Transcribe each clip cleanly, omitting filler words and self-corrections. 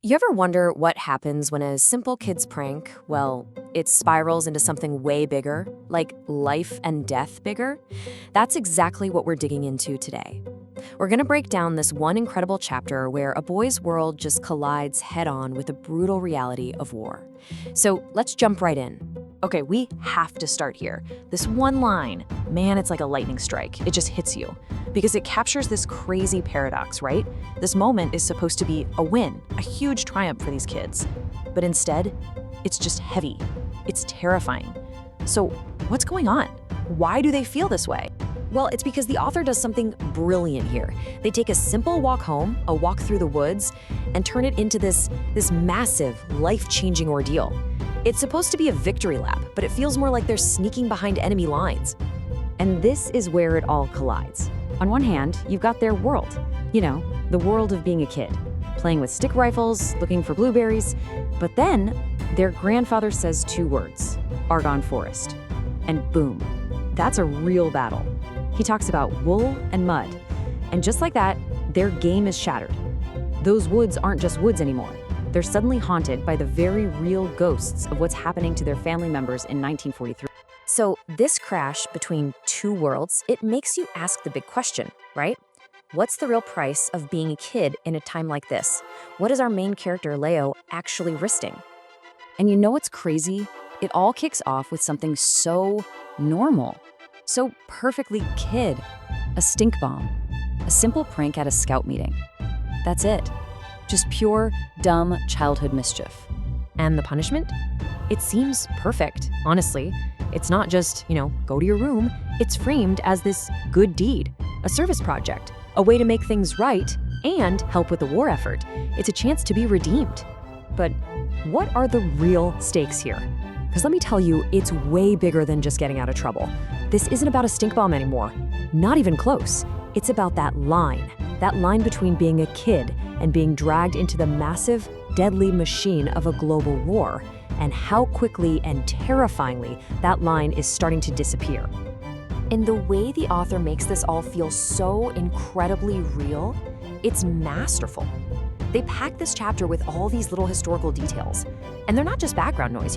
You ever wonder what happens when a simple kid's prank, well, it spirals into something way bigger, like life and death bigger? That's exactly what we're digging into today. We're going to break down this one incredible chapter where a boy's world just collides head on with the brutal reality of war. So let's jump right in. Okay, we have to start here. This one line, man, it's like a lightning strike. It just hits you because it captures this crazy paradox, right? This moment is supposed to be a win, a huge triumph for these kids. But instead, it's just heavy. It's terrifying. So, what's going on? Why do they feel this way? Well, it's because the author does something brilliant here. They take a simple walk home, a walk through the woods, and turn it into this massive, life-changing ordeal. It's supposed to be a victory lap, but it feels more like they're sneaking behind enemy lines. And this is where it all collides. On one hand, you've got their world. You know, the world of being a kid, playing with stick rifles, looking for blueberries. But then, their grandfather says two words, Argonne Forest. And boom, that's a real battle. He talks about wool and mud. And just like that, their game is shattered. Those woods aren't just woods anymore. They're suddenly haunted by the very real ghosts of what's happening to their family members in 1943. So this crash between two worlds, it makes you ask the big question, right? What's the real price of being a kid in a time like this? What is our main character, Leo, actually risking? And you know what's crazy? It all kicks off with something so normal, so perfectly kid, a stink bomb, a simple prank at a scout meeting. That's it. Just pure, dumb childhood mischief. And the punishment? It seems perfect, honestly. It's not just, go to your room. It's framed as this good deed, a service project, a way to make things right and help with the war effort. It's a chance to be redeemed. But what are the real stakes here? Because let me tell you, it's way bigger than just getting out of trouble. This isn't about a stink bomb anymore. Not even close. It's about that line between being a kid and being dragged into the massive, deadly machine of a global war, and how quickly and terrifyingly that line is starting to disappear. And the way the author makes this all feel so incredibly real, it's masterful. They pack this chapter with all these little historical details. And they're not just background noise,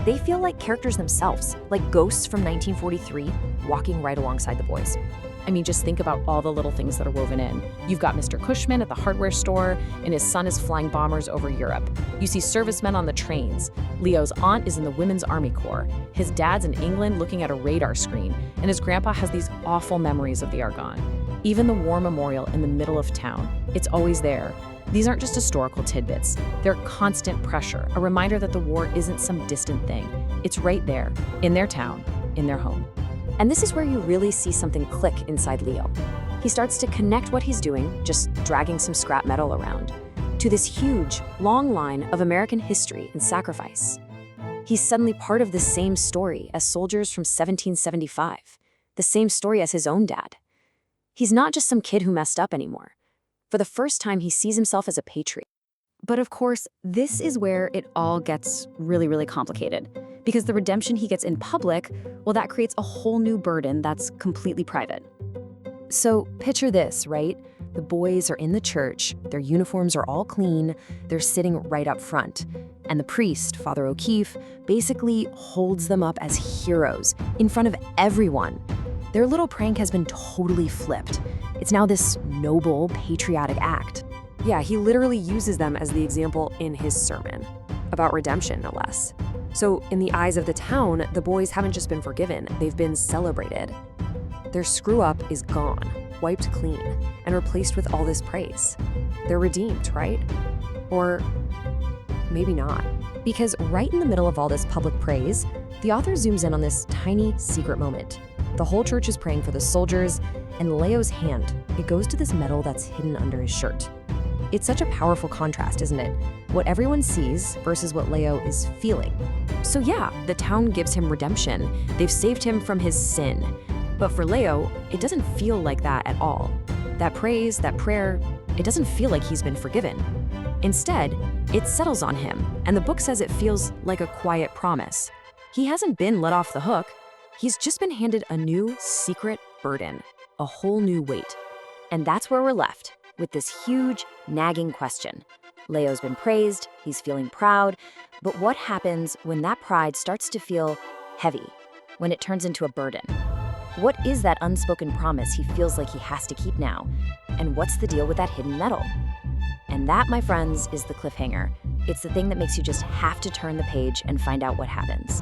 They feel like characters themselves, like ghosts from 1943 walking right alongside the boys. I mean, just think about all the little things that are woven in. You've got Mr. Cushman at the hardware store, and his son is flying bombers over Europe. You see servicemen on the trains. Leo's aunt is in the Women's Army Corps. His dad's in England looking at a radar screen, and his grandpa has these awful memories of the Argonne. Even the war memorial in the middle of town, it's always there. These aren't just historical tidbits. They're constant pressure, a reminder that the war isn't some distant thing. It's right there, in their town, in their home. And this is where you really see something click inside Leo. He starts to connect what he's doing, just dragging some scrap metal around, to this huge, long line of American history and sacrifice. He's suddenly part of the same story as soldiers from 1775, the same story as his own dad. He's not just some kid who messed up anymore. For the first time, he sees himself as a patriot. But of course, this is where it all gets really, really complicated. Because the redemption he gets in public, well, that creates a whole new burden that's completely private. So picture this, right? The boys are in the church, their uniforms are all clean, they're sitting right up front. And the priest, Father O'Keefe, basically holds them up as heroes in front of everyone. Their little prank has been totally flipped. It's now this noble, patriotic act. Yeah, he literally uses them as the example in his sermon, about redemption, no less. So in the eyes of the town, the boys haven't just been forgiven, they've been celebrated. Their screw-up is gone, wiped clean, and replaced with all this praise. They're redeemed, right? Or maybe not. Because right in the middle of all this public praise, the author zooms in on this tiny secret moment. The whole church is praying for the soldiers, and Leo's hand, it goes to this medal that's hidden under his shirt. It's such a powerful contrast, isn't it? What everyone sees versus what Leo is feeling. So yeah, the town gives him redemption. They've saved him from his sin. But for Leo, it doesn't feel like that at all. That praise, that prayer, it doesn't feel like he's been forgiven. Instead, it settles on him, and the book says it feels like a quiet promise. He hasn't been let off the hook. He's just been handed a new secret burden, a whole new weight. And that's where we're left, with this huge, nagging question. Leo's been praised, he's feeling proud, but what happens when that pride starts to feel heavy, when it turns into a burden? What is that unspoken promise he feels like he has to keep now? And what's the deal with that hidden metal? And that, my friends, is the cliffhanger. It's the thing that makes you just have to turn the page and find out what happens.